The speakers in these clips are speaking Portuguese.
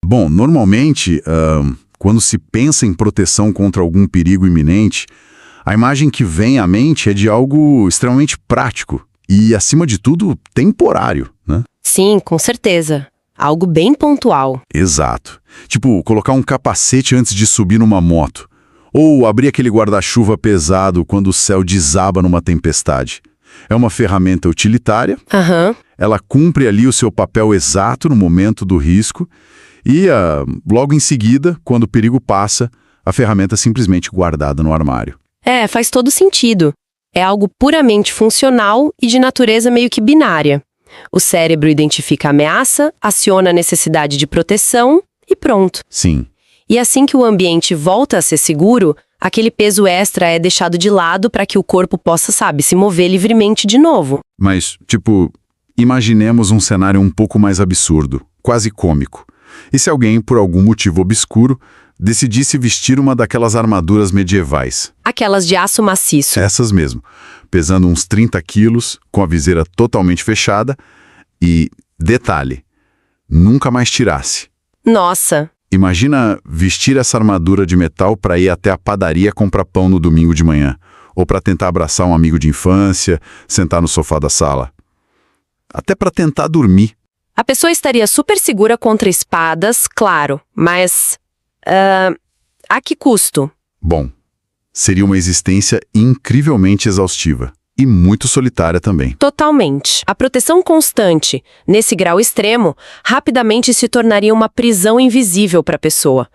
Bom, normalmente, quando se pensa em proteção contra algum perigo iminente, a imagem que vem à mente é de algo extremamente prático e, acima de tudo, temporário, né? Sim, com certeza. Algo bem pontual. Exato. Tipo, colocar um capacete antes de subir numa moto. Ou abrir aquele guarda-chuva pesado quando o céu desaba numa tempestade. É uma ferramenta utilitária. Aham. Ela cumpre ali o seu papel exato no momento do risco e, logo em seguida, quando o perigo passa, a ferramenta é simplesmente guardada no armário. É, faz todo sentido. É algo puramente funcional e de natureza meio que binária. O cérebro identifica a ameaça, aciona a necessidade de proteção e pronto. Sim. E assim que o ambiente volta a ser seguro, aquele peso extra é deixado de lado para que o corpo possa, se mover livremente de novo. Mas, imaginemos um cenário um pouco mais absurdo, quase cômico. E se alguém, por algum motivo obscuro, decidisse vestir uma daquelas armaduras medievais? Aquelas de aço maciço. Essas mesmo, pesando uns 30 quilos, com a viseira totalmente fechada e, detalhe, nunca mais tirasse. Nossa! Imagina vestir essa armadura de metal para ir até a padaria comprar pão no domingo de manhã, ou para tentar abraçar um amigo de infância, sentar no sofá da sala. Até para tentar dormir. A pessoa estaria super segura contra espadas, claro, mas... a que custo? Bom, seria uma existência incrivelmente exaustiva. E muito solitária também. Totalmente. A proteção constante, nesse grau extremo, rapidamente se tornaria uma prisão invisível para a pessoa.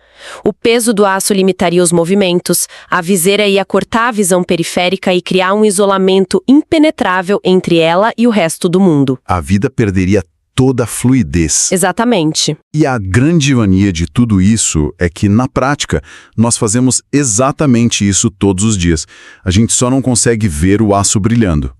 O peso do aço limitaria os movimentos, a viseira ia cortar a visão periférica e criar um isolamento impenetrável entre ela e o resto do mundo. A vida perderia toda a fluidez. Exatamente. E a grande ironia de tudo isso é que, na prática, nós fazemos exatamente isso todos os dias. A gente só não consegue ver o aço brilhando.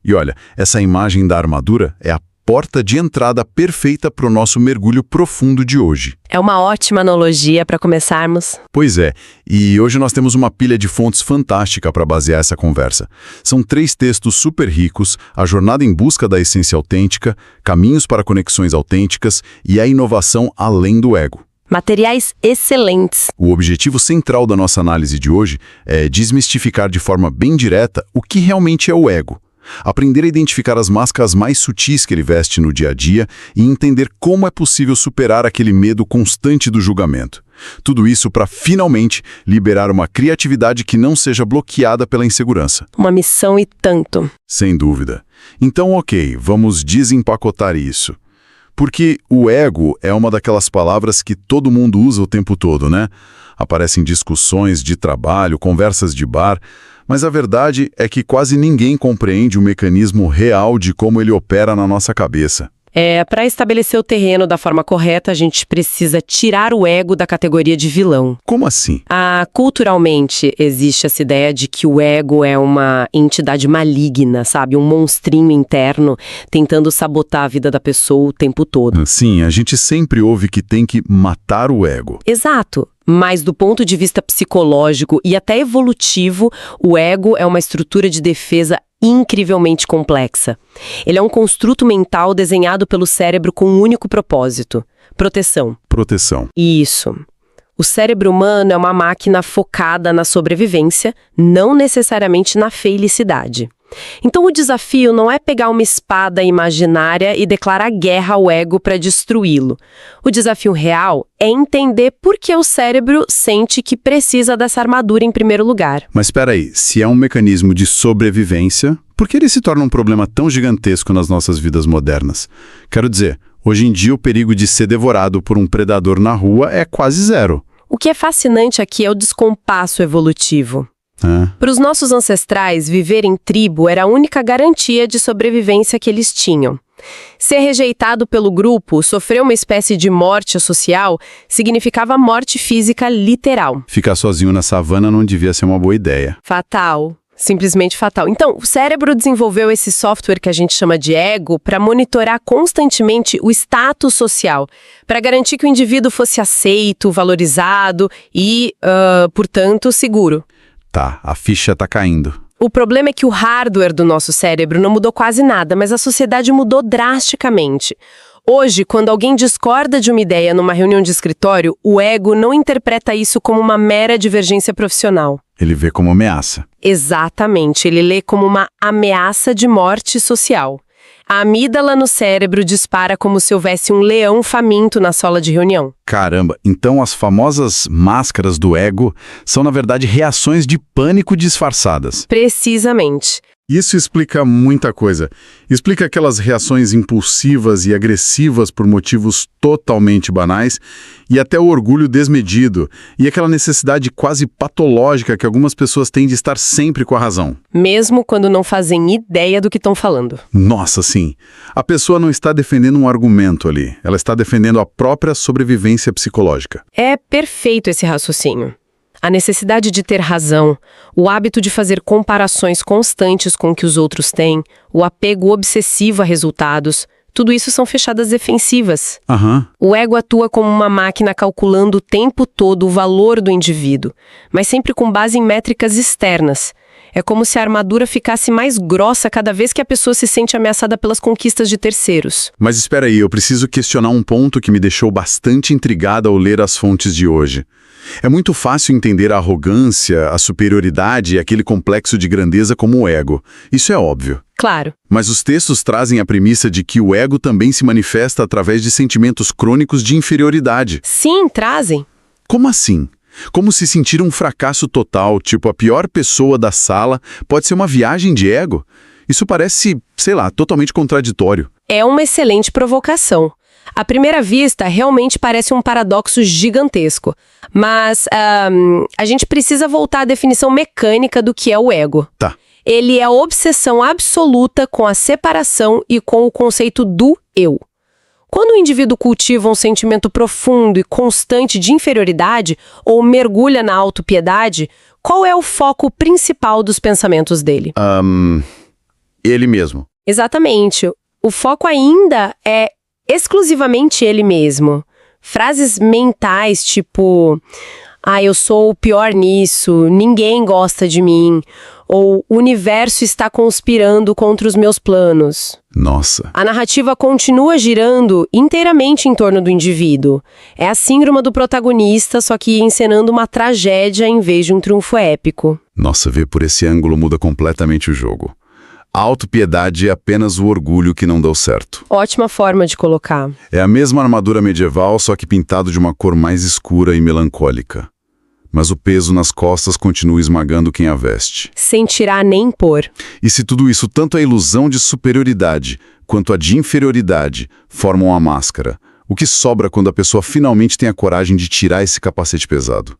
E olha, essa imagem da armadura é a porta de entrada perfeita para o nosso mergulho profundo de hoje. É uma ótima analogia para começarmos. Pois é, e hoje nós temos uma pilha de fontes fantástica para basear essa conversa. São 3 textos super ricos, A Jornada em Busca da Essência Autêntica, Caminhos para Conexões Autênticas e A Inovação Além do Ego. Materiais excelentes. O objetivo central da nossa análise de hoje é desmistificar de forma bem direta o que realmente é o ego. Aprender a identificar as máscaras mais sutis que ele veste no dia a dia e entender como é possível superar aquele medo constante do julgamento. Tudo isso para, finalmente, liberar uma criatividade que não seja bloqueada pela insegurança. Uma missão e tanto. Sem dúvida. Então, ok, vamos desempacotar isso. Porque o ego é uma daquelas palavras que todo mundo usa o tempo todo, né? Aparecem discussões de trabalho, conversas de bar, mas a verdade é que quase ninguém compreende o mecanismo real de como ele opera na nossa cabeça. Para estabelecer o terreno da forma correta, a gente precisa tirar o ego da categoria de vilão. Como assim? Culturalmente, existe essa ideia de que o ego é uma entidade maligna, um monstrinho interno tentando sabotar a vida da pessoa o tempo todo. Sim, a gente sempre ouve que tem que matar o ego. Exato. Mas do ponto de vista psicológico e até evolutivo, o ego é uma estrutura de defesa incrivelmente complexa. Ele é um construto mental desenhado pelo cérebro com um único propósito: proteção. Proteção. Isso. O cérebro humano é uma máquina focada na sobrevivência, não necessariamente na felicidade. Então o desafio não é pegar uma espada imaginária e declarar guerra ao ego para destruí-lo. O desafio real é entender por que o cérebro sente que precisa dessa armadura em primeiro lugar. Mas espera aí, se é um mecanismo de sobrevivência, por que ele se torna um problema tão gigantesco nas nossas vidas modernas? Quero dizer, hoje em dia o perigo de ser devorado por um predador na rua é quase zero. O que é fascinante aqui é o descompasso evolutivo. Para os nossos ancestrais, viver em tribo era a única garantia de sobrevivência que eles tinham. Ser rejeitado pelo grupo, sofrer uma espécie de morte social, significava morte física literal. Ficar sozinho na savana não devia ser uma boa ideia. Fatal. Simplesmente fatal. Então, o cérebro desenvolveu esse software que a gente chama de ego para monitorar constantemente o status social, para garantir que o indivíduo fosse aceito, valorizado e, portanto, seguro. Tá, a ficha tá caindo. O problema é que o hardware do nosso cérebro não mudou quase nada, mas a sociedade mudou drasticamente. Hoje, quando alguém discorda de uma ideia numa reunião de escritório, o ego não interpreta isso como uma mera divergência profissional. Ele vê como ameaça. Exatamente, ele lê como uma ameaça de morte social. A amígdala no cérebro dispara como se houvesse um leão faminto na sala de reunião. Caramba, então as famosas máscaras do ego são, na verdade, reações de pânico disfarçadas. Precisamente. Isso explica muita coisa. Explica aquelas reações impulsivas e agressivas por motivos totalmente banais e até o orgulho desmedido e aquela necessidade quase patológica que algumas pessoas têm de estar sempre com a razão. Mesmo quando não fazem ideia do que estão falando. Nossa, sim. A pessoa não está defendendo um argumento ali. Ela está defendendo a própria sobrevivência psicológica. É perfeito esse raciocínio. A necessidade de ter razão, o hábito de fazer comparações constantes com o que os outros têm, o apego obsessivo a resultados, tudo isso são fechadas defensivas. O ego atua como uma máquina calculando o tempo todo o valor do indivíduo, mas sempre com base em métricas externas. É como se a armadura ficasse mais grossa cada vez que a pessoa se sente ameaçada pelas conquistas de terceiros. Mas espera aí, eu preciso questionar um ponto que me deixou bastante intrigada ao ler as fontes de hoje. É muito fácil entender a arrogância, a superioridade e aquele complexo de grandeza como o ego. Isso é óbvio. Claro. Mas os textos trazem a premissa de que o ego também se manifesta através de sentimentos crônicos de inferioridade. Sim, trazem. Como assim? Como se sentir um fracasso total, tipo a pior pessoa da sala, pode ser uma viagem de ego? Isso parece, sei lá, totalmente contraditório. É uma excelente provocação. À primeira vista, realmente parece um paradoxo gigantesco. Mas a gente precisa voltar à definição mecânica do que é o ego. Tá. Ele é a obsessão absoluta com a separação e com o conceito do eu. Quando o indivíduo cultiva um sentimento profundo e constante de inferioridade ou mergulha na autopiedade, qual é o foco principal dos pensamentos dele? Ele mesmo. Exatamente. O foco ainda é exclusivamente ele mesmo. Frases mentais tipo, eu sou o pior nisso, ninguém gosta de mim, ou o universo está conspirando contra os meus planos. Nossa. A narrativa continua girando inteiramente em torno do indivíduo. É a síndrome do protagonista, só que encenando uma tragédia em vez de um triunfo épico. Nossa, ver por esse ângulo muda completamente o jogo. A autopiedade é apenas o orgulho que não deu certo. Ótima forma de colocar. É a mesma armadura medieval, só que pintado de uma cor mais escura e melancólica. Mas o peso nas costas continua esmagando quem a veste. Sem tirar nem pôr. E se tudo isso, tanto a ilusão de superioridade quanto a de inferioridade, formam a máscara, o que sobra quando a pessoa finalmente tem a coragem de tirar esse capacete pesado?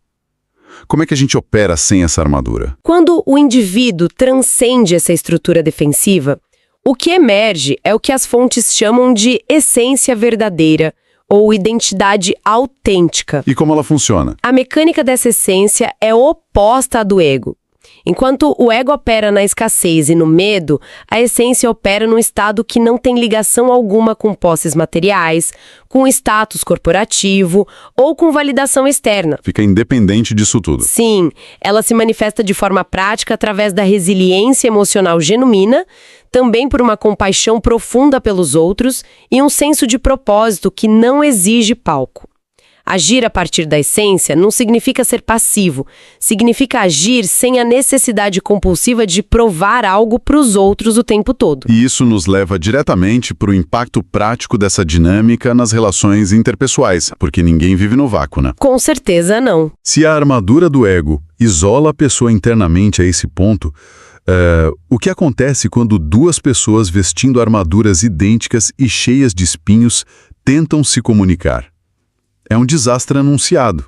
Como é que a gente opera sem essa armadura? Quando o indivíduo transcende essa estrutura defensiva, o que emerge é o que as fontes chamam de essência verdadeira ou identidade autêntica. E como ela funciona? A mecânica dessa essência é oposta à do ego. Enquanto o ego opera na escassez e no medo, a essência opera num estado que não tem ligação alguma com posses materiais, com status corporativo ou com validação externa. Fica independente disso tudo. Sim, ela se manifesta de forma prática através da resiliência emocional genuína, também por uma compaixão profunda pelos outros e um senso de propósito que não exige palco. Agir a partir da essência não significa ser passivo, significa agir sem a necessidade compulsiva de provar algo para os outros o tempo todo. E isso nos leva diretamente para o impacto prático dessa dinâmica nas relações interpessoais, porque ninguém vive no vácuo, né? Com certeza não. Se a armadura do ego isola a pessoa internamente a esse ponto, o que acontece quando duas pessoas vestindo armaduras idênticas e cheias de espinhos tentam se comunicar? É um desastre anunciado.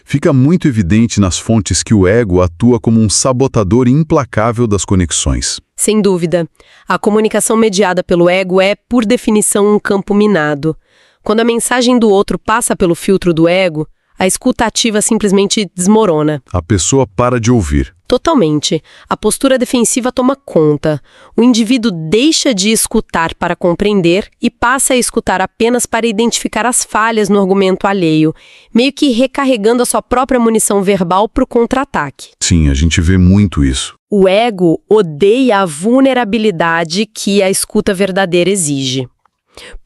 Fica muito evidente nas fontes que o ego atua como um sabotador implacável das conexões. Sem dúvida. A comunicação mediada pelo ego é, por definição, um campo minado. Quando a mensagem do outro passa pelo filtro do ego, a escuta ativa simplesmente desmorona. A pessoa para de ouvir. Totalmente. A postura defensiva toma conta. O indivíduo deixa de escutar para compreender e passa a escutar apenas para identificar as falhas no argumento alheio, meio que recarregando a sua própria munição verbal para o contra-ataque. Sim, a gente vê muito isso. O ego odeia a vulnerabilidade que a escuta verdadeira exige.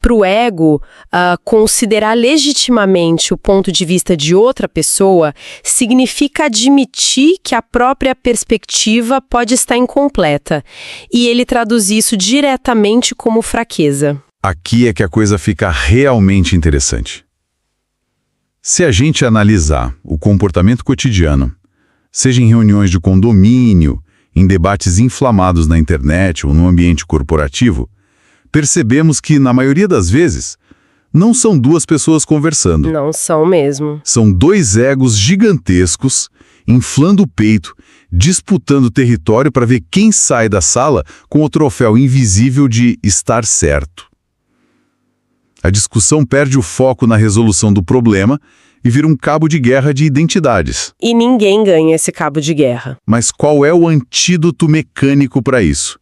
Para o ego, considerar legitimamente o ponto de vista de outra pessoa significa admitir que a própria perspectiva pode estar incompleta, e ele traduz isso diretamente como fraqueza. Aqui é que a coisa fica realmente interessante. Se a gente analisar o comportamento cotidiano, seja em reuniões de condomínio, em debates inflamados na internet ou no ambiente corporativo, percebemos que, na maioria das vezes, não são duas pessoas conversando. Não são mesmo. São dois egos gigantescos, inflando o peito, disputando território para ver quem sai da sala com o troféu invisível de estar certo. A discussão perde o foco na resolução do problema e vira um cabo de guerra de identidades. E ninguém ganha esse cabo de guerra. Mas qual é o antídoto mecânico para isso?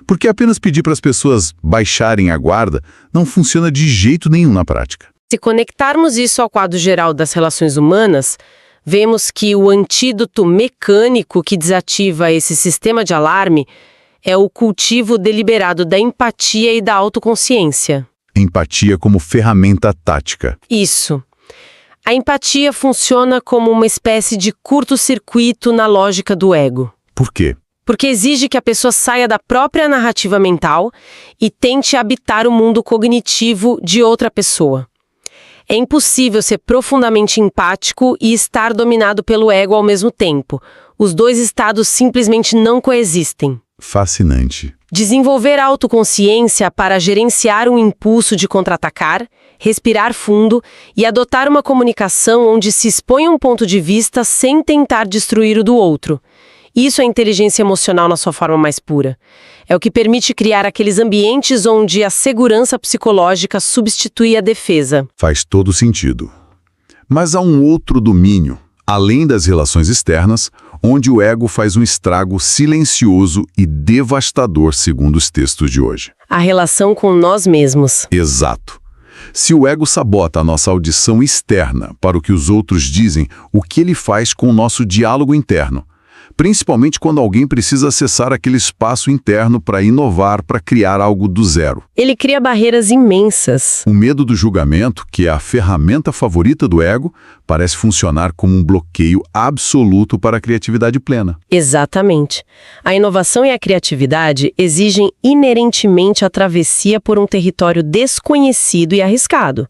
Porque apenas pedir para as pessoas baixarem a guarda não funciona de jeito nenhum na prática. Se conectarmos isso ao quadro geral das relações humanas, vemos que o antídoto mecânico que desativa esse sistema de alarme é o cultivo deliberado da empatia e da autoconsciência. Empatia como ferramenta tática. Isso. A empatia funciona como uma espécie de curto-circuito na lógica do ego. Por quê? Porque exige que a pessoa saia da própria narrativa mental e tente habitar o mundo cognitivo de outra pessoa. É impossível ser profundamente empático e estar dominado pelo ego ao mesmo tempo. Os dois estados simplesmente não coexistem. Fascinante. Desenvolver a autoconsciência para gerenciar um impulso de contra-atacar, respirar fundo e adotar uma comunicação onde se expõe um ponto de vista sem tentar destruir o do outro. Isso é inteligência emocional na sua forma mais pura. É o que permite criar aqueles ambientes onde a segurança psicológica substitui a defesa. Faz todo sentido. Mas há um outro domínio, além das relações externas, onde o ego faz um estrago silencioso e devastador, segundo os textos de hoje. A relação com nós mesmos. Exato. Se o ego sabota a nossa audição externa para o que os outros dizem, o que ele faz com o nosso diálogo interno? Principalmente quando alguém precisa acessar aquele espaço interno para inovar, para criar algo do zero. Ele cria barreiras imensas. O medo do julgamento, que é a ferramenta favorita do ego, parece funcionar como um bloqueio absoluto para a criatividade plena. Exatamente. A inovação e a criatividade exigem inerentemente a travessia por um território desconhecido e arriscado.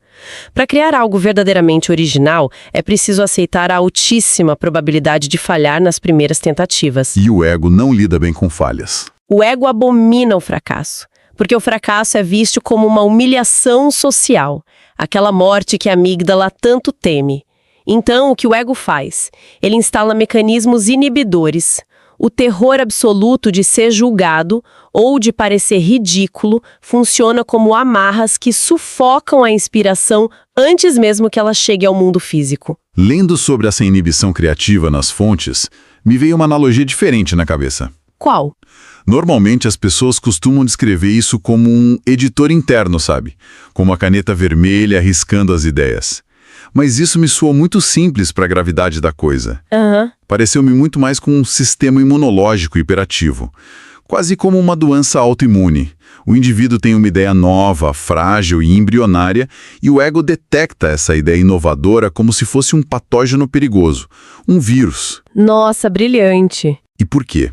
Para criar algo verdadeiramente original, é preciso aceitar a altíssima probabilidade de falhar nas primeiras tentativas. E o ego não lida bem com falhas. O ego abomina o fracasso, porque o fracasso é visto como uma humilhação social, aquela morte que a amígdala tanto teme. Então, o que o ego faz? Ele instala mecanismos inibidores. O terror absoluto de ser julgado ou de parecer ridículo funciona como amarras que sufocam a inspiração antes mesmo que ela chegue ao mundo físico. Lendo sobre essa inibição criativa nas fontes, me veio uma analogia diferente na cabeça. Qual? Normalmente as pessoas costumam descrever isso como um editor interno, sabe? Com uma caneta vermelha riscando as ideias. Mas isso me soou muito simples para a gravidade da coisa. Pareceu-me muito mais com um sistema imunológico hiperativo. Quase como uma doença autoimune. O indivíduo tem uma ideia nova, frágil e embrionária, e o ego detecta essa ideia inovadora como se fosse um patógeno perigoso, um vírus. Nossa, brilhante! E por quê?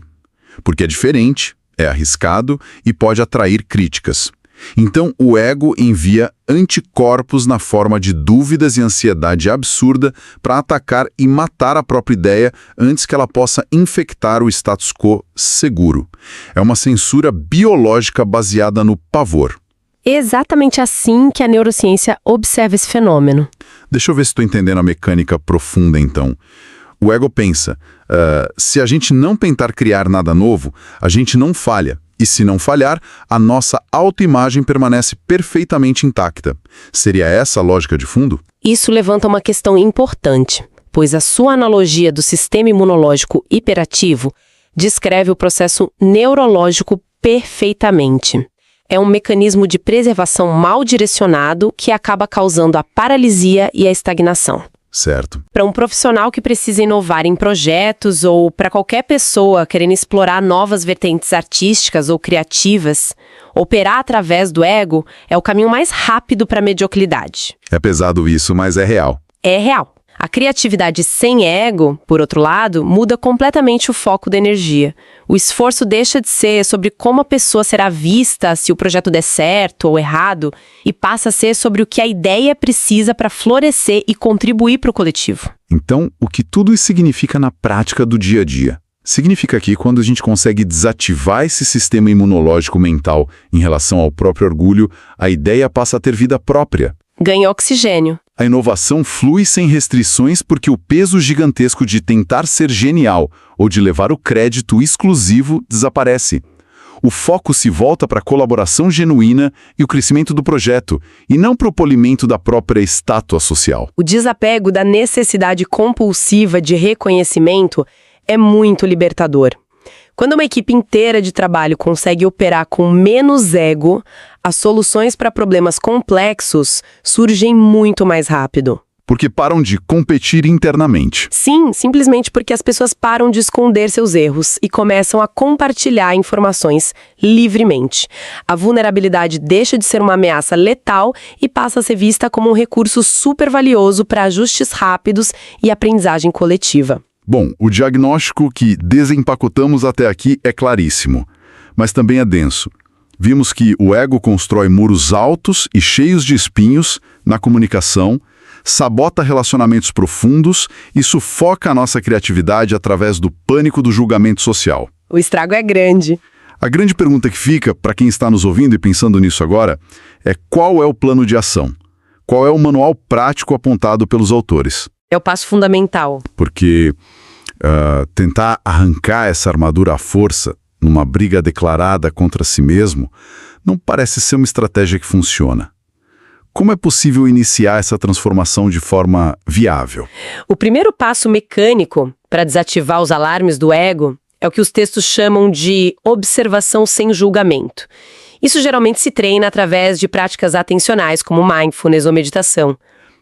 Porque é diferente, é arriscado e pode atrair críticas. Então, o ego envia anticorpos na forma de dúvidas e ansiedade absurda para atacar e matar a própria ideia antes que ela possa infectar o status quo seguro. É uma censura biológica baseada no pavor. Exatamente assim que a neurociência observa esse fenômeno. Deixa eu ver se estou entendendo a mecânica profunda, então. O ego pensa, se a gente não tentar criar nada novo, a gente não falha. E se não falhar, a nossa autoimagem permanece perfeitamente intacta. Seria essa a lógica de fundo? Isso levanta uma questão importante, pois a sua analogia do sistema imunológico hiperativo descreve o processo neurológico perfeitamente. É um mecanismo de preservação mal direcionado que acaba causando a paralisia e a estagnação. Certo. Para um profissional que precisa inovar em projetos ou para qualquer pessoa querendo explorar novas vertentes artísticas ou criativas, operar através do ego é o caminho mais rápido para a mediocridade. É pesado isso, mas é real. É real. A criatividade sem ego, por outro lado, muda completamente o foco da energia. O esforço deixa de ser sobre como a pessoa será vista se o projeto der certo ou errado e passa a ser sobre o que a ideia precisa para florescer e contribuir para o coletivo. Então, o que tudo isso significa na prática do dia a dia? Significa que quando a gente consegue desativar esse sistema imunológico mental em relação ao próprio orgulho, a ideia passa a ter vida própria. Ganha oxigênio. A inovação flui sem restrições porque o peso gigantesco de tentar ser genial ou de levar o crédito exclusivo desaparece. O foco se volta para a colaboração genuína e o crescimento do projeto, e não para o polimento da própria estátua social. O desapego da necessidade compulsiva de reconhecimento é muito libertador. Quando uma equipe inteira de trabalho consegue operar com menos ego, as soluções para problemas complexos surgem muito mais rápido. Porque param de competir internamente. Sim, simplesmente porque as pessoas param de esconder seus erros e começam a compartilhar informações livremente. A vulnerabilidade deixa de ser uma ameaça letal e passa a ser vista como um recurso super valioso para ajustes rápidos e aprendizagem coletiva. Bom, o diagnóstico que desempacotamos até aqui é claríssimo, mas também é denso. Vimos que o ego constrói muros altos e cheios de espinhos na comunicação, sabota relacionamentos profundos e sufoca a nossa criatividade através do pânico do julgamento social. O estrago é grande. A grande pergunta que fica, para quem está nos ouvindo e pensando nisso agora, é qual é o plano de ação? Qual é o manual prático apontado pelos autores? É o passo fundamental. Porque tentar arrancar essa armadura à força, numa briga declarada contra si mesmo, não parece ser uma estratégia que funciona. Como é possível iniciar essa transformação de forma viável? O primeiro passo mecânico para desativar os alarmes do ego é o que os textos chamam de observação sem julgamento. Isso geralmente se treina através de práticas atencionais, como mindfulness ou meditação.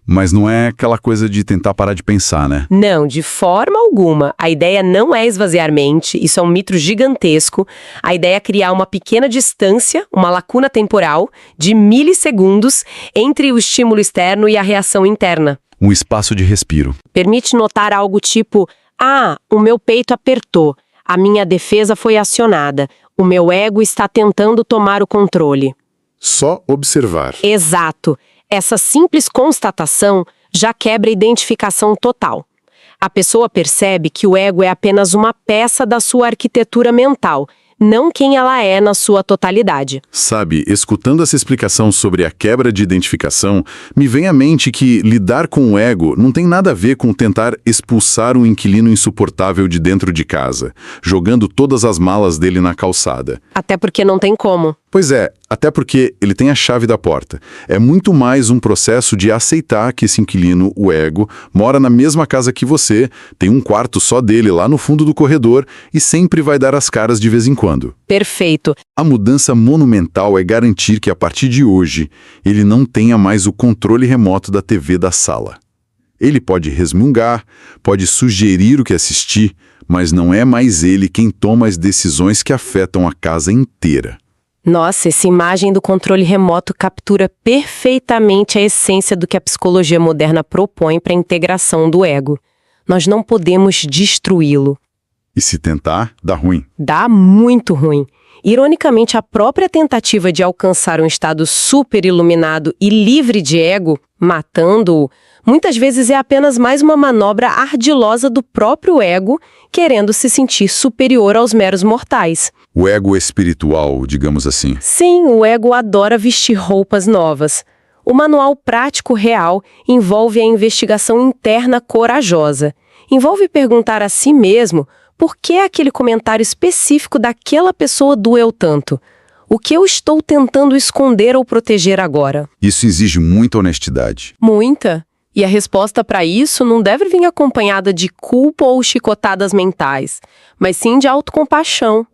Mas não é aquela coisa de tentar parar de pensar, né? Não, de forma alguma. A ideia não é esvaziar mente, isso é um mito gigantesco. A ideia é criar uma pequena distância, uma lacuna temporal, de milissegundos entre o estímulo externo e a reação interna. Um espaço de respiro. Permite notar algo tipo, o meu peito apertou, a minha defesa foi acionada, o meu ego está tentando tomar o controle. Só observar. Exato. Essa simples constatação já quebra a identificação total. A pessoa percebe que o ego é apenas uma peça da sua arquitetura mental, não quem ela é na sua totalidade. Sabe, escutando essa explicação sobre a quebra de identificação, me vem à mente que lidar com o ego não tem nada a ver com tentar expulsar um inquilino insuportável de dentro de casa, jogando todas as malas dele na calçada. Até porque não tem como. Pois é, até porque ele tem a chave da porta. É muito mais um processo de aceitar que esse inquilino, o ego, mora na mesma casa que você, tem um quarto só dele lá no fundo do corredor e sempre vai dar as caras de vez em quando. Perfeito. A mudança monumental é garantir que a partir de hoje ele não tenha mais o controle remoto da TV da sala. Ele pode resmungar, pode sugerir o que assistir, mas não é mais ele quem toma as decisões que afetam a casa inteira. Nossa, essa imagem do controle remoto captura perfeitamente a essência do que a psicologia moderna propõe para a integração do ego. Nós não podemos destruí-lo. E se tentar, dá ruim. Dá muito ruim. Ironicamente, a própria tentativa de alcançar um estado super iluminado e livre de ego, matando-o, muitas vezes é apenas mais uma manobra ardilosa do próprio ego, querendo se sentir superior aos meros mortais. O ego espiritual, digamos assim. Sim, o ego adora vestir roupas novas. O manual prático real envolve a investigação interna corajosa. Envolve perguntar a si mesmo por que aquele comentário específico daquela pessoa doeu tanto. O que eu estou tentando esconder ou proteger agora? Isso exige muita honestidade. Muita. E a resposta para isso não deve vir acompanhada de culpa ou chicotadas mentais, mas sim de autocompaixão.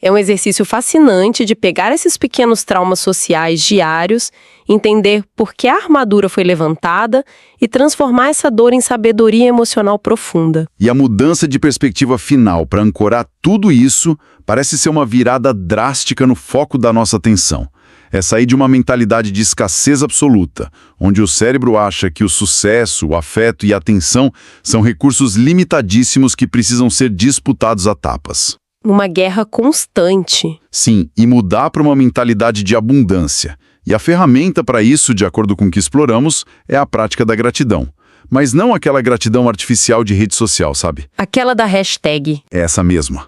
É um exercício fascinante de pegar esses pequenos traumas sociais diários, entender por que a armadura foi levantada e transformar essa dor em sabedoria emocional profunda. E a mudança de perspectiva final para ancorar tudo isso parece ser uma virada drástica no foco da nossa atenção. É sair de uma mentalidade de escassez absoluta, onde o cérebro acha que o sucesso, o afeto e a atenção são recursos limitadíssimos que precisam ser disputados a tapas. Uma guerra constante. Sim, e mudar para uma mentalidade de abundância. E a ferramenta para isso, de acordo com o que exploramos, é a prática da gratidão. Mas não aquela gratidão artificial de rede social, sabe? Aquela da hashtag. É essa mesma.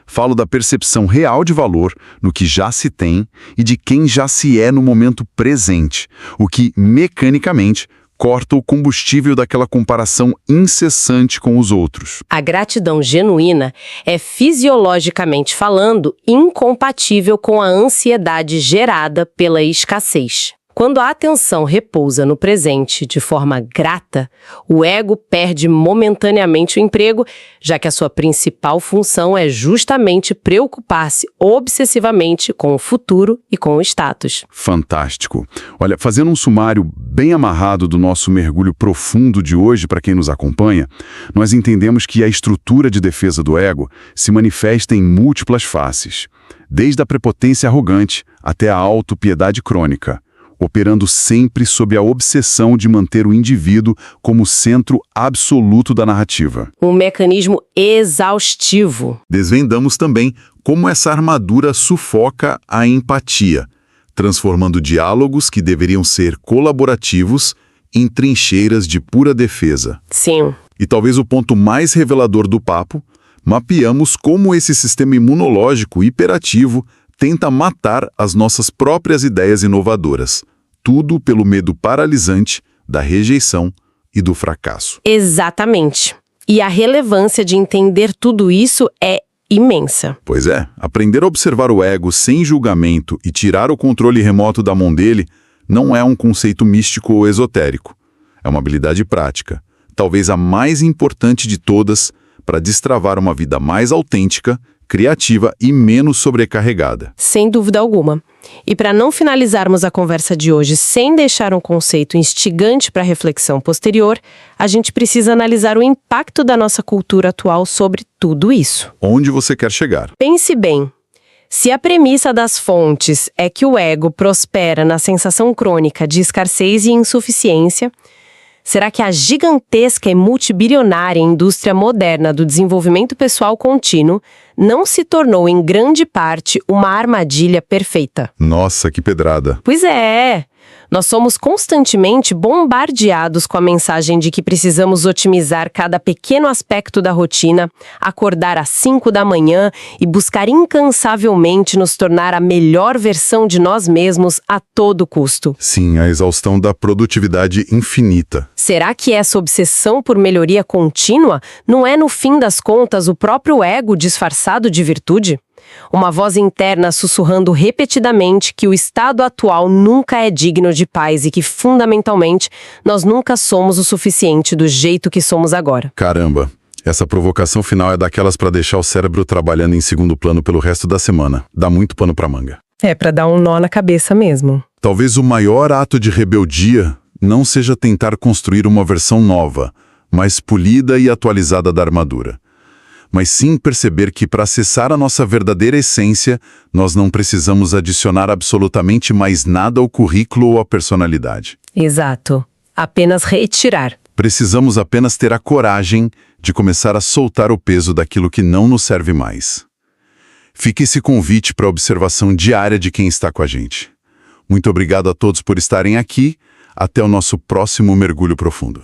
Falo da percepção real de valor no que já se tem e de quem já se é no momento presente, o que, mecanicamente, corta o combustível daquela comparação incessante com os outros. A gratidão genuína é, fisiologicamente falando, incompatível com a ansiedade gerada pela escassez. Quando a atenção repousa no presente de forma grata, o ego perde momentaneamente o emprego, já que a sua principal função é justamente preocupar-se obsessivamente com o futuro e com o status. Fantástico. Olha, fazendo um sumário bem amarrado do nosso mergulho profundo de hoje para quem nos acompanha, nós entendemos que a estrutura de defesa do ego se manifesta em múltiplas faces, desde a prepotência arrogante até a autopiedade crônica, operando sempre sob a obsessão de manter o indivíduo como centro absoluto da narrativa. Um mecanismo exaustivo. Desvendamos também como essa armadura sufoca a empatia, transformando diálogos que deveriam ser colaborativos em trincheiras de pura defesa. Sim. E talvez o ponto mais revelador do papo, mapeamos como esse sistema imunológico hiperativo tenta matar as nossas próprias ideias inovadoras. Tudo pelo medo paralisante da rejeição e do fracasso. Exatamente. E a relevância de entender tudo isso é imensa. Pois é, aprender a observar o ego sem julgamento e tirar o controle remoto da mão dele não é um conceito místico ou esotérico. É uma habilidade prática, talvez a mais importante de todas para destravar uma vida mais autêntica, criativa e menos sobrecarregada. Sem dúvida alguma. E para não finalizarmos a conversa de hoje sem deixar um conceito instigante para reflexão posterior, a gente precisa analisar o impacto da nossa cultura atual sobre tudo isso. Onde você quer chegar? Pense bem. Se a premissa das fontes é que o ego prospera na sensação crônica de escassez e insuficiência, será que a gigantesca e multibilionária indústria moderna do desenvolvimento pessoal contínuo não se tornou, em grande parte, uma armadilha perfeita? Nossa, que pedrada! Pois é! Nós somos constantemente bombardeados com a mensagem de que precisamos otimizar cada pequeno aspecto da rotina, acordar às 5 da manhã e buscar incansavelmente nos tornar a melhor versão de nós mesmos a todo custo. Sim, a exaustão da produtividade infinita. Será que essa obsessão por melhoria contínua não é, no fim das contas, o próprio ego disfarçado de virtude? Uma voz interna sussurrando repetidamente que o estado atual nunca é digno de paz e que, fundamentalmente, nós nunca somos o suficiente do jeito que somos agora. Caramba, essa provocação final é daquelas para deixar o cérebro trabalhando em segundo plano pelo resto da semana. Dá muito pano pra manga. É para dar um nó na cabeça mesmo. Talvez o maior ato de rebeldia não seja tentar construir uma versão nova, mais polida e atualizada da armadura, mas sim perceber que para acessar a nossa verdadeira essência, nós não precisamos adicionar absolutamente mais nada ao currículo ou à personalidade. Exato. Apenas retirar. Precisamos apenas ter a coragem de começar a soltar o peso daquilo que não nos serve mais. Fique esse convite para a observação diária de quem está com a gente. Muito obrigado a todos por estarem aqui. Até o nosso próximo mergulho profundo.